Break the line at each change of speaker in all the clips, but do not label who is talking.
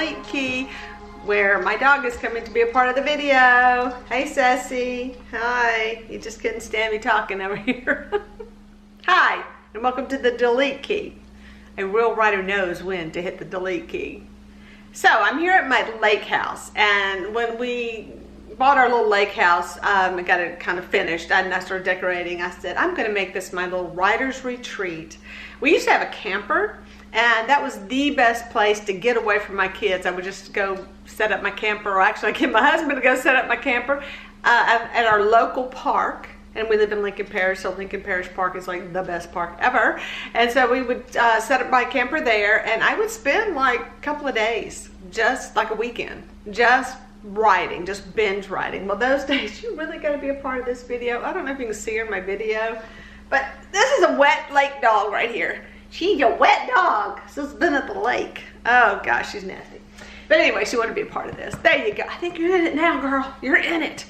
delete key, where my dog is coming to be a part of the video. Hey, Sassy. Hi. You just couldn't stand me talking over here. Hi, and welcome to the delete key. A real writer knows when to hit the delete key. So I'm here at my lake house, and when we bought our little lake house, I got it kind of finished, and I started decorating. I said, I'm going to make this my little writer's retreat. We used to have a camper, and that was the best place to get away from my kids. I would just go set up my camper, or actually I get my husband to go set up my camper at our local park. And we live in Lincoln Parish, so Lincoln Parish Park is like the best park ever. And so we would set up my camper there, and I would spend like a couple of days, just like a weekend, just writing, just binge writing. Well, those days, you really got to be a part of this video. I don't know if you can see her in my video, but this is a wet lake dog right here. She's a wet dog. She's been at the lake. Oh gosh, she's nasty. But anyway, she wanted to be a part of this. There you go. I think you're in it now, girl. You're in it.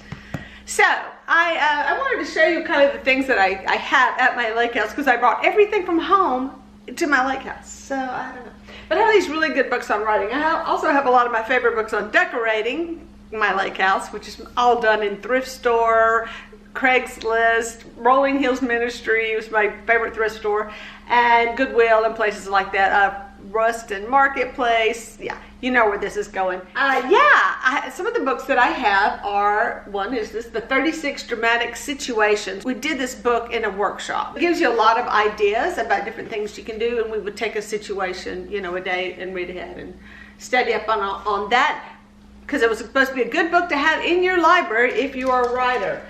So I wanted to show you kind of the things that I have at my lake house, because I brought everything from home to my lake house. So I don't know. But I have these really good books on writing. I also have a lot of my favorite books on decorating my lake house, which is all done in thrift store, Craigslist, Rolling Hills Ministry was my favorite thrift store, and Goodwill and places like that. Ruston Marketplace. Yeah, you know where this is going. Some of the books that I have are, one is this, the 36 Dramatic Situations. We did this book in a workshop. It gives you a lot of ideas about different things you can do, and we would take a situation, you know, a day and read ahead and study up on that, because it was supposed to be a good book to have in your library if you are a writer.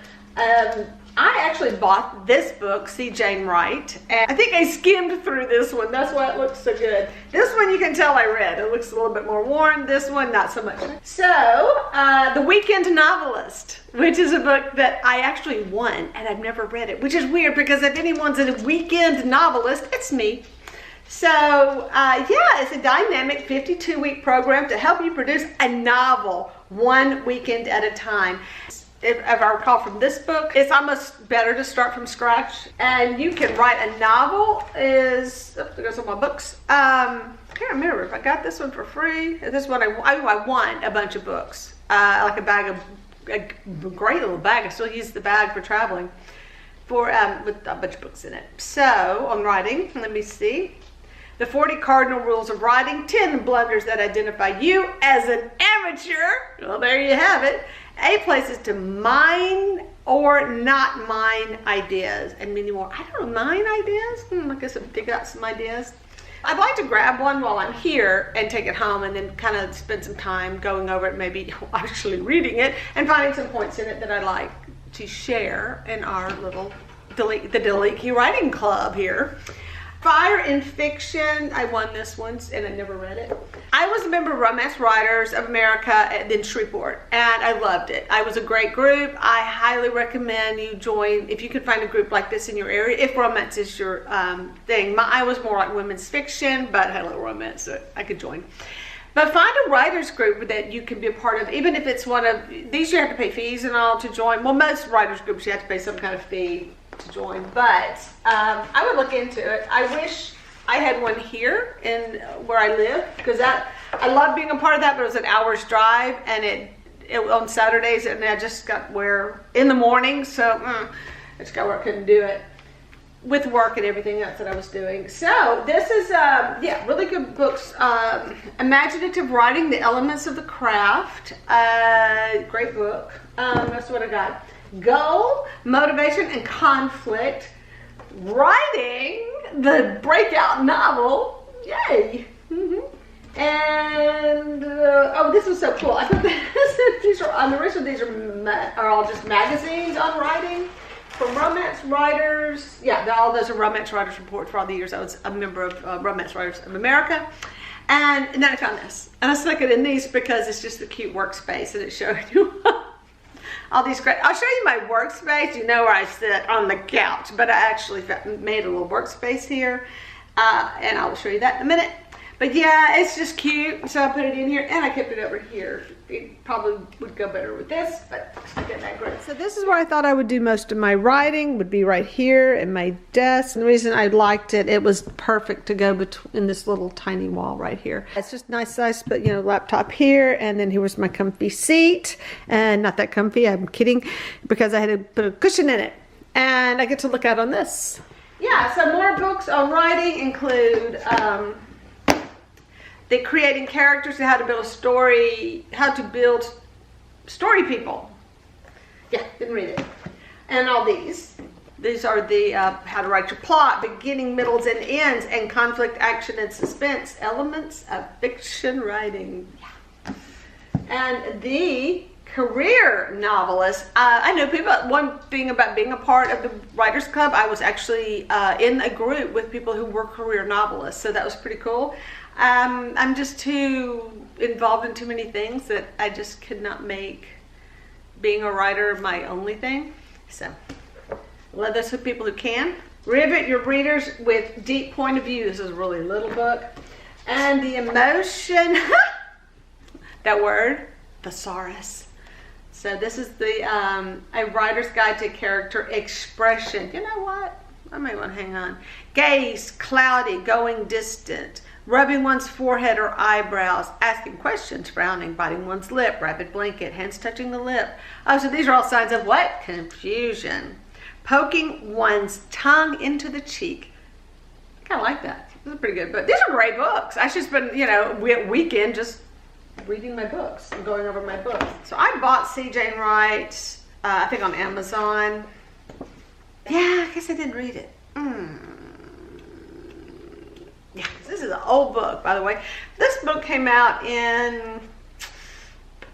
I actually bought this book, See Jane Write, and I think I skimmed through this one. That's why it looks so good. This one you can tell I read. It looks a little bit more worn. This one, not so much. So, The Weekend Novelist, which is a book that I actually won, and I've never read it, which is weird because if anyone's a weekend novelist, it's me. So, it's a dynamic 52-week program to help you produce a novel one weekend at a time. If I recall from this book, it's almost better to start from scratch. And you can write a novel there goes all my books. I can't remember if I got this one for free. This one I won a bunch of books. Like a great little bag. I still use the bag for traveling with a bunch of books in it. So, on writing, let me see. The 40 Cardinal Rules of Writing, 10 blunders that identify you as an amateur. Well, there you have it. 8 places to mine or not mine ideas, and many more. I don't know, mine ideas? I guess I'll dig out some ideas. I'd like to grab one while I'm here and take it home, and then kind of spend some time going over it, maybe actually reading it and finding some points in it that I'd like to share in our little Delete Key Writing Club here. Fire in Fiction, I won this once and I never read it. I was a member of Romance Writers of America in Shreveport, and I loved it. It was a great group. I highly recommend you join if you can find a group like this in your area, if romance is your thing. I was more like women's fiction, but had a little romance, so I could join. But find a writers group that you can be a part of, even if it's one of these. You have to pay fees and all to join. Well, most writers groups you have to pay some kind of fee to join, but I would look into it. I wish I had one here in where I live, because I love being a part of that, but it was an hour's drive, and it on Saturdays, and I just got where in the morning, so I just got where I couldn't do it with work and everything else that I was doing. So this is really good books. Imaginative Writing, The Elements of the Craft, great book. That's what I got. Goal, Motivation, and Conflict. Writing, the breakout novel. Yay! And this was so cool. I thought these are all just magazines on writing from romance writers. Yeah, all those are romance writers reports. For all the years I was a member of Romance Writers of America. And then I found this, and I stuck it in these because it's just a cute workspace, and it showed you all these great. I'll show you my workspace. You know where I sit on the couch, but I actually made a little workspace here, and I'll show you that in a minute. But yeah, it's just cute, so I put it in here, and I kept it over here it probably would go better with this, but I did that great. So this is where I thought I would do most of my writing, would be right here in my desk. And the reason I liked it, it was perfect to go in this little tiny wall right here. It's just nice size, but you know, laptop here, and then here was my comfy seat, and not that comfy, I'm kidding, because I had to put a cushion in it. And I get to look out on this. Yeah, so more books on writing include the creating characters and how to build a story, how to build story people. Yeah, didn't read it. And all these. These are the how to write your plot, beginning, middles, and ends, and conflict, action, and suspense, elements of fiction writing. Yeah. And the career novelist. I know people, one thing about being a part of the Writers Club, I was actually in a group with people who were career novelists, so that was pretty cool. I'm just too involved in too many things that I just could not make being a writer my only thing. So, love this with people who can. Rivet your readers with deep point of view. This is a really little book. And the emotion, that word, thesaurus. So this is the a writer's guide to character expression. You know what? I might want to hang on. Gaze, cloudy, going distant. Rubbing one's forehead or eyebrows, asking questions, frowning, biting one's lip, rapid blanket, hands touching the lip. Oh, so these are all signs of what? Confusion. Poking one's tongue into the cheek. I kind of like that. This is pretty good. But these are great books. I should spend, you know, weekend just reading my books and going over my books. So I bought C.J. Wright, I think on Amazon. Yeah, I guess I didn't read it. Yeah, this is an old book, by the way. This book came out in,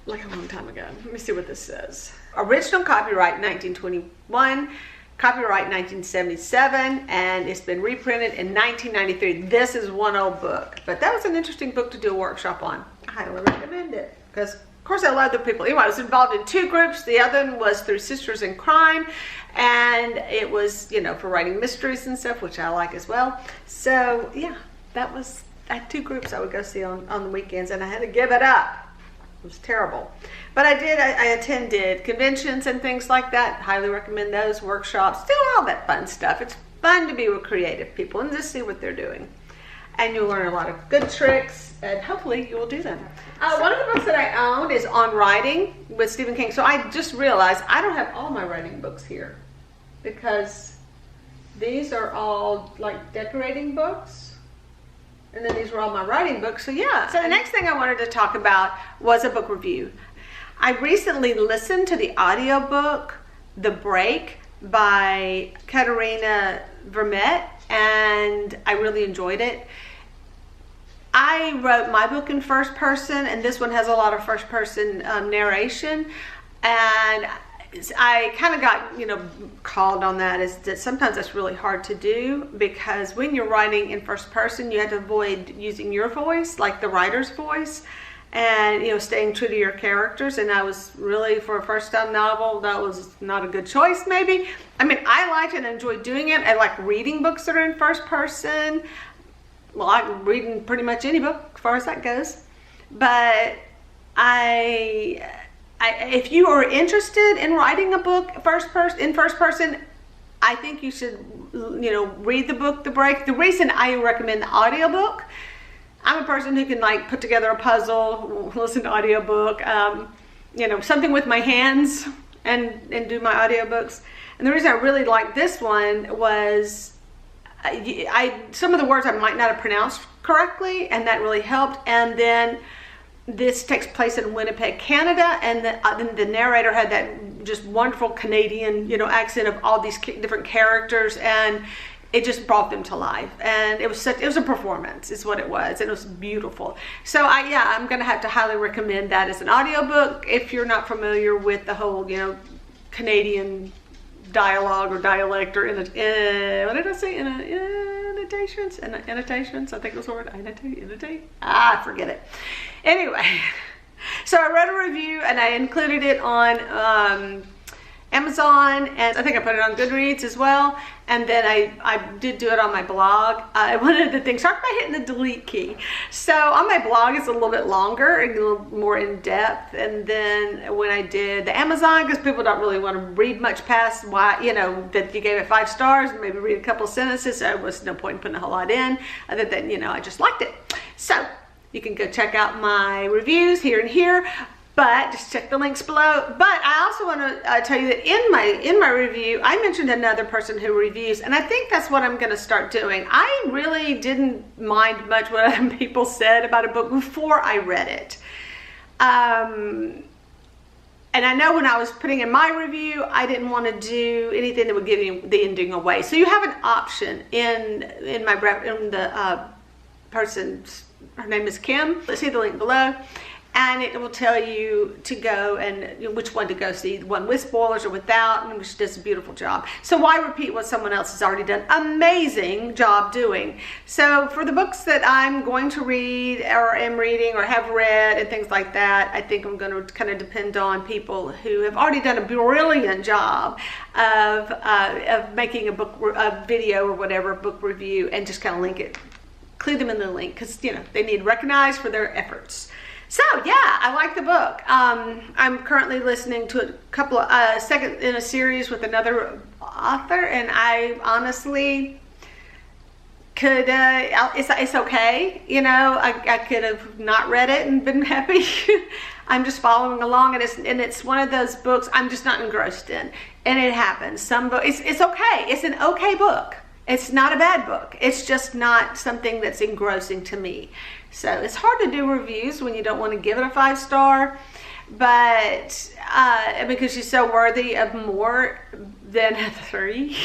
like a long time ago. Let me see what this says. Original copyright 1921, copyright 1977, and it's been reprinted in 1993. This is one old book, but that was an interesting book to do a workshop on. I highly recommend it, because of course I love the people. Anyway, I was involved in two groups. The other one was through Sisters in Crime, and it was, you know, for writing mysteries and stuff, which I like as well. So yeah, I had two groups I would go see on the weekends, and I had to give it up. It was terrible. But I attended conventions and things like that. Highly recommend those, workshops, do all that fun stuff. It's fun to be with creative people and just see what they're doing. And you'll learn a lot of good tricks, and hopefully you will do them. One of the books that I own is On Writing with Stephen King. So I just realized I don't have all my writing books here, because these are all like decorating books. And then these were all my writing books, so yeah. So the next thing I wanted to talk about was a book review. I recently listened to the audiobook, The Break, by Katerena Vermette, and I really enjoyed it. I wrote my book in first person, and this one has a lot of first person narration, and I kind of got, you know, called on that, is that sometimes that's really hard to do, because when you're writing in first person, you have to avoid using your voice, like the writer's voice, and, you know, staying true to your characters. And I was really, for a first time novel, that was not a good choice, maybe. I mean, I liked and enjoyed doing it. I like reading books that are in first person. Well, I like reading pretty much any book as far as that goes. But if you are interested in writing a book in first person, I think you should, you know, read the book, The Break. The reason I recommend the audiobook, I'm a person who can like put together a puzzle, listen to audiobook, you know, something with my hands, and do my audiobooks. And the reason I really liked this one was some of the words I might not have pronounced correctly, and that really helped. And then this takes place in Winnipeg, Canada, and the narrator had that just wonderful Canadian, you know, accent of all these different characters, and it just brought them to life. And it was a performance, is what it was, and it was beautiful. So I'm gonna have to highly recommend that as an audiobook if you're not familiar with the whole, you know, Canadian dialogue or dialect, or what did I say? Annotations? Annotations? I think it was the word. Annotate? Forget it. Anyway, so I wrote a review and I included it on Amazon, and I think I put it on Goodreads as well. And then I did do it on my blog. One of the things, start by hitting the delete key. So on my blog, it's a little bit longer and a little more in depth. And then when I did the Amazon, because people don't really want to read much past why, you know, that you gave it 5 stars and maybe read a couple sentences. So there was no point in putting a whole lot in, other than, you know, I just liked it. So you can go check out my reviews here and here. But just check the links below. But I also want to tell you that in my review, I mentioned another person who reviews, and I think that's what I'm going to start doing. I really didn't mind much what other people said about a book before I read it. And I know when I was putting in my review, I didn't want to do anything that would give you the ending away. So you have an option in the person's, her name is Kim. Let's see the link below. And it will tell you to go and which one to go see, the one with spoilers or without, and which does a beautiful job. So why repeat what someone else has already done? Amazing job doing. So for the books that I'm going to read or am reading or have read and things like that, I think I'm going to kind of depend on people who have already done a brilliant job of making a video or whatever, book review, and just kind of link it, include them in the link, because, you know, they need recognized for their efforts. So yeah, I like the book. I'm currently listening to a couple of second in a series with another author, and I honestly could. It's okay, you know. I could have not read it and been happy. I'm just following along, and it's one of those books I'm just not engrossed in, and it happens. Some book, it's okay. It's an okay book. It's not a bad book. It's just not something that's engrossing to me. So it's hard to do reviews when you don't want to give it a 5 star, but because she's so worthy of more than a 3.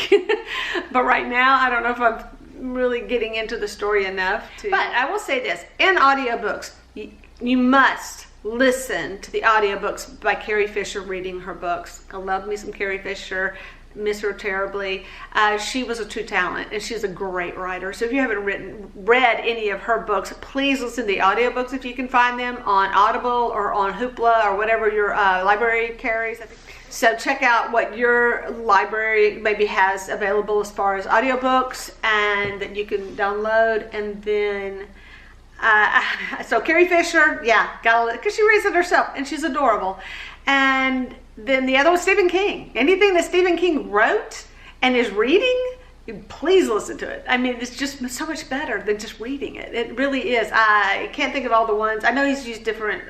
But right now, I don't know if I'm really getting into the story enough to. But I will say this, in audiobooks, you must listen to the audiobooks by Carrie Fisher reading her books. I love me some Carrie Fisher. Miss her terribly. She was a true talent, and she's a great writer. So if you haven't read any of her books, please listen to the audiobooks if you can find them on Audible or on Hoopla or whatever your library carries. So check out what your library maybe has available as far as audiobooks and that you can download. And then so Carrie Fisher, yeah, because she reads it herself and she's adorable. And then the other was Stephen King. Anything that Stephen King wrote and is reading, please listen to it. I mean, it's just so much better than just reading it. It really is. I can't think of all the ones. I know he's used different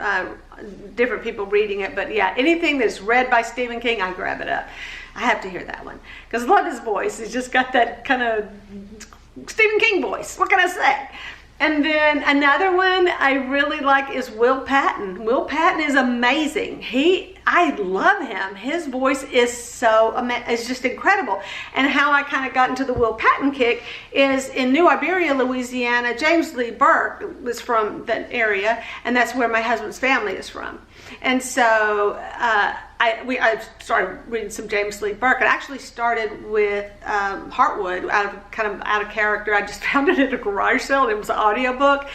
people reading it, but yeah, anything that's read by Stephen King, I grab it up. I have to hear that one because I love his voice. He's just got that kind of Stephen King voice. What can I say? And then another one I really like is Will Patton. Will Patton is amazing. I love him. His voice is it's just incredible. And how I kind of got into the Will Patton kick is in New Iberia, Louisiana. James Lee Burke was from that area, and that's where my husband's family is from. And so I started reading some James Lee Burke. I actually started with Heartwood out of character. I just found it at a garage sale. It was an audiobook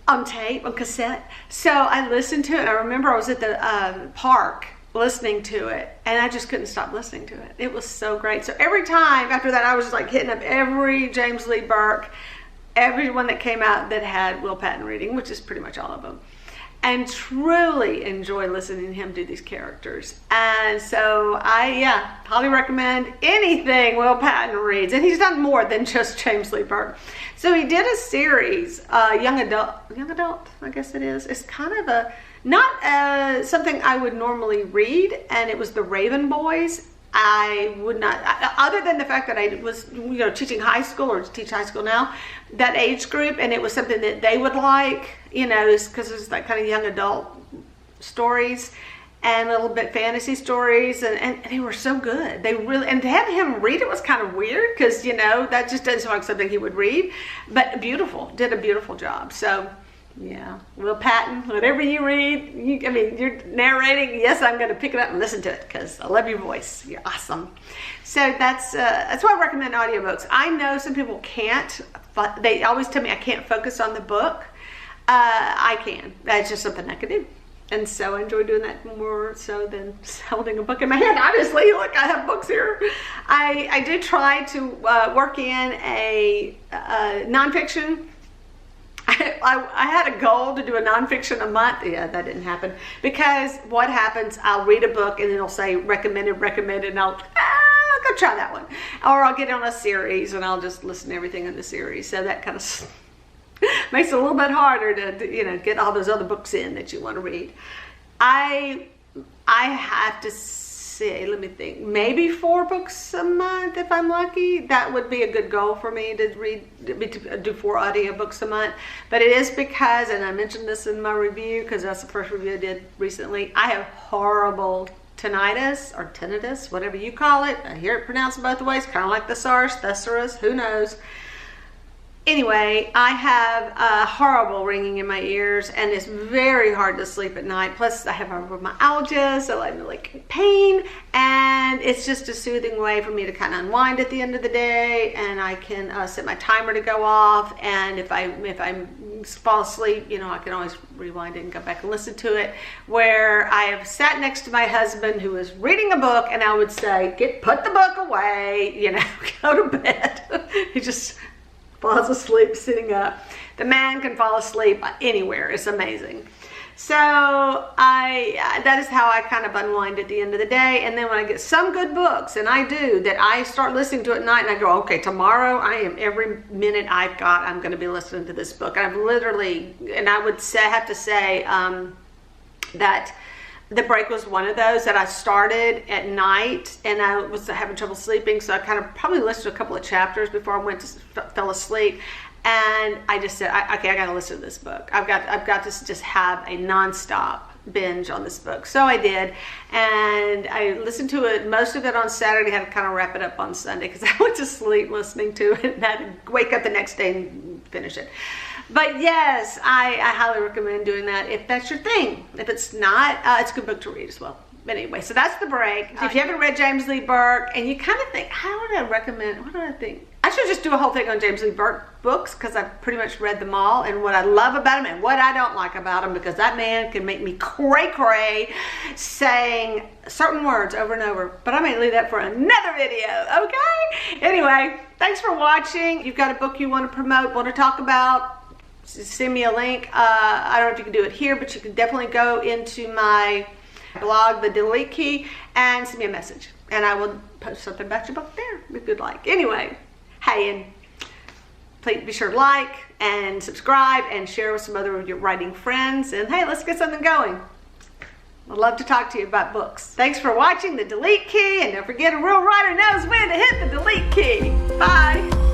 on tape, on cassette. So I listened to it. I remember I was at the park listening to it, and I just couldn't stop listening to it. It was so great. So every time after that, I was just like hitting up every James Lee Burke, every one that came out that had Will Patton reading, which is pretty much all of them. And truly enjoy listening to him do these characters. And so I highly recommend anything Will Patton reads. And he's done more than just James Lee Burke. So he did a series, young adult, I guess it is. It's kind of not something I would normally read, and it was The Raven Boys. I would not, other than the fact that I was, teaching high school or teach high school now, that age group, and it was something that they would like, because it's that kind of young adult stories and a little bit fantasy stories, and they were so good. They really, and to have him read it was kind of weird because, that just doesn't sound like something he would read, but beautiful, did a beautiful job. So yeah, Will Patton, whatever you read, you're narrating. Yes, I'm going to pick it up and listen to it because I love your voice. You're awesome. So that's why I recommend audiobooks. I know some people can't. They always tell me I can't focus on the book. I can. That's just something I can do. And so I enjoy doing that more so than holding a book in my hand. Obviously, look, I have books here. I do try to work in a nonfiction. I had a goal to do a nonfiction a month. Yeah, that didn't happen. Because what happens, I'll read a book and it'll say recommended, and I'll go try that one. Or I'll get on a series and I'll just listen to everything in the series. So that kind of makes it a little bit harder to, get all those other books in that you want to read. I have to say, let me think, maybe 4 books a month if I'm lucky. That would be a good goal for me to do 4 audiobooks a month. But it is because, and I mentioned this in my review because that's the first review I did recently, I have horrible tinnitus or tinnitus, whatever you call it. I hear it pronounced both ways, kind of like thesaurus, who knows. Anyway, I have a horrible ringing in my ears and it's very hard to sleep at night. Plus I have fibromyalgia, so I'm like pain, and it's just a soothing way for me to kind of unwind at the end of the day, and I can set my timer to go off, and if I fall asleep, I can always rewind it and go back and listen to it, where I have sat next to my husband who is reading a book and I would say, put the book away, go to bed. He just falls asleep sitting up. The man can fall asleep anywhere. It's amazing. So that is how I kind of unwind at the end of the day. And then when I get some good books, and I do, that I start listening to at night and I go, okay, tomorrow every minute I've got, I'm going to be listening to this book. And I've literally, and I would have to say that The Break was one of those that I started at night and I was having trouble sleeping, so I kind of probably listened to a couple of chapters before I fell asleep, and I just said, okay, I got to listen to this book. I've got to just have a nonstop binge on this book. So I did, and I listened to it, most of it on Saturday, had to kind of wrap it up on Sunday because I went to sleep listening to it and had to wake up the next day and finish it. But yes, I highly recommend doing that if that's your thing. If it's not, it's a good book to read as well. But anyway, so that's The Break. If you haven't read James Lee Burke and you kind of think, how would I recommend, what do I think? I should just do a whole thing on James Lee Burke books because I've pretty much read them all, and what I love about him and what I don't like about him, because that man can make me cray saying certain words over and over. But I may leave that for another video, okay? Anyway, thanks for watching. If you've got a book you want to promote, want to talk about, send me a link. I don't know if you can do it here, but you can definitely go into my blog, The Delete Key, and send me a message. And I will post something about your book there if you'd like. Anyway, hey, and please be sure to like and subscribe and share with some other of your writing friends. And hey, let's get something going. I'd love to talk to you about books. Thanks for watching The Delete Key, and don't forget, a real writer knows when to hit the delete key. Bye.